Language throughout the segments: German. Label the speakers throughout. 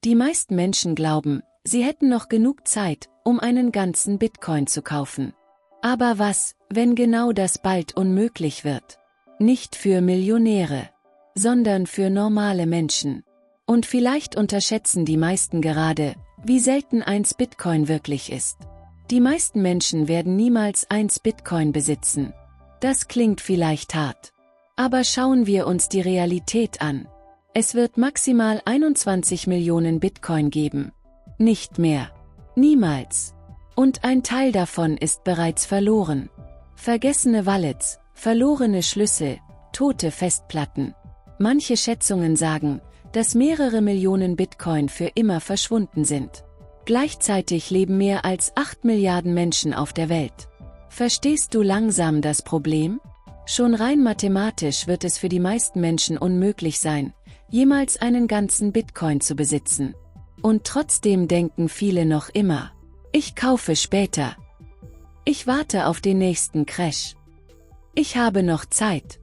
Speaker 1: Die meisten Menschen glauben, sie hätten noch genug Zeit, um einen ganzen Bitcoin zu kaufen. Aber was, wenn genau das bald unmöglich wird? Nicht für Millionäre, sondern für normale Menschen. Und vielleicht unterschätzen die meisten gerade, wie selten 1 Bitcoin wirklich ist. Die meisten Menschen werden niemals 1 Bitcoin besitzen. Das klingt vielleicht hart. Aber schauen wir uns die Realität an. Es wird maximal 21 Millionen Bitcoin geben. Nicht mehr. Niemals. Und ein Teil davon ist bereits verloren. Vergessene Wallets, verlorene Schlüssel, tote Festplatten. Manche Schätzungen sagen, dass mehrere Millionen Bitcoin für immer verschwunden sind. Gleichzeitig leben mehr als 8 Milliarden Menschen auf der Welt. Verstehst du langsam das Problem? Schon rein mathematisch wird es für die meisten Menschen unmöglich sein, jemals einen ganzen Bitcoin zu besitzen. Und trotzdem denken viele noch immer, ich kaufe später. Ich warte auf den nächsten Crash. Ich habe noch Zeit.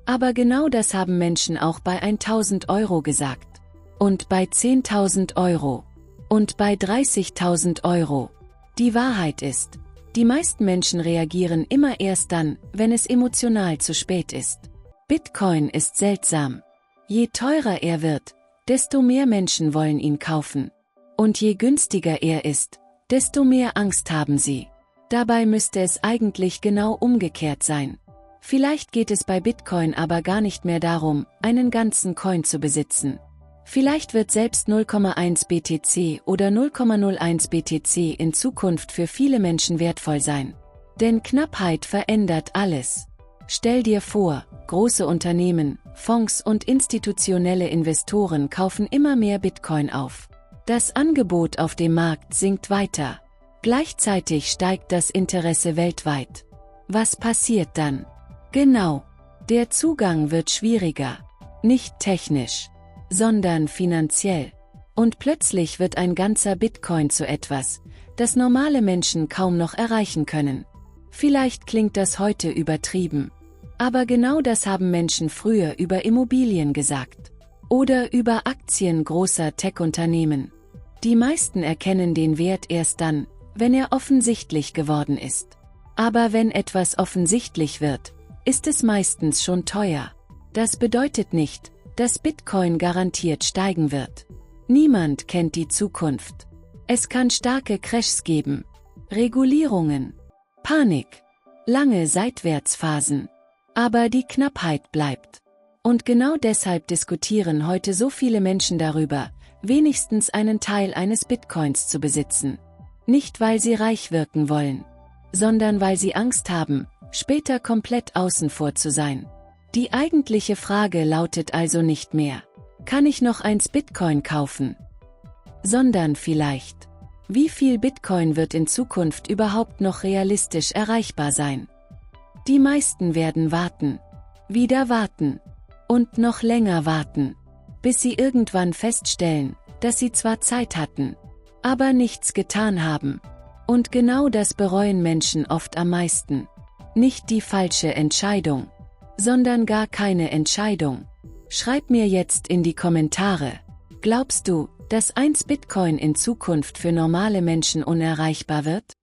Speaker 1: Aber genau das haben Menschen auch bei 1.000 Euro gesagt. Und bei 10.000 Euro. Und bei 30.000 Euro. Die Wahrheit ist, die meisten Menschen reagieren immer erst dann, wenn es emotional zu spät ist. Bitcoin ist seltsam. Je teurer er wird, desto mehr Menschen wollen ihn kaufen. Und je günstiger er ist, desto mehr Angst haben sie. Dabei müsste es eigentlich genau umgekehrt sein. Vielleicht geht es bei Bitcoin aber gar nicht mehr darum, einen ganzen Coin zu besitzen. Vielleicht wird selbst 0,1 BTC oder 0,01 BTC in Zukunft für viele Menschen wertvoll sein. Denn Knappheit verändert alles. Stell dir vor, große Unternehmen, Fonds und institutionelle Investoren kaufen immer mehr Bitcoin auf. Das Angebot auf dem Markt sinkt weiter. Gleichzeitig steigt das Interesse weltweit. Was passiert dann? Genau. Der Zugang wird schwieriger. Nicht technisch, sondern finanziell. Und plötzlich wird ein ganzer Bitcoin zu etwas, das normale Menschen kaum noch erreichen können. Vielleicht klingt das heute übertrieben. Aber genau das haben Menschen früher über Immobilien gesagt. Oder über Aktien großer Tech-Unternehmen. Die meisten erkennen den Wert erst dann, wenn er offensichtlich geworden ist. Aber wenn etwas offensichtlich wird, ist es meistens schon teuer. Das bedeutet nicht, dass Bitcoin garantiert steigen wird. Niemand kennt die Zukunft. Es kann starke Crashs geben, Regulierungen, Panik, lange Seitwärtsphasen. Aber die Knappheit bleibt. Und genau deshalb diskutieren heute so viele Menschen darüber, wenigstens einen Teil eines Bitcoins zu besitzen. Nicht weil sie reich wirken wollen, sondern weil sie Angst haben, später komplett außen vor zu sein. Die eigentliche Frage lautet also nicht mehr, kann ich noch 1 Bitcoin kaufen? Sondern vielleicht, wie viel Bitcoin wird in Zukunft überhaupt noch realistisch erreichbar sein? Die meisten werden warten, wieder warten und noch länger warten, bis sie irgendwann feststellen, dass sie zwar Zeit hatten, aber nichts getan haben. Und genau das bereuen Menschen oft am meisten. Nicht die falsche Entscheidung, sondern gar keine Entscheidung. Schreib mir jetzt in die Kommentare, glaubst du, dass 1 Bitcoin in Zukunft für normale Menschen unerreichbar wird?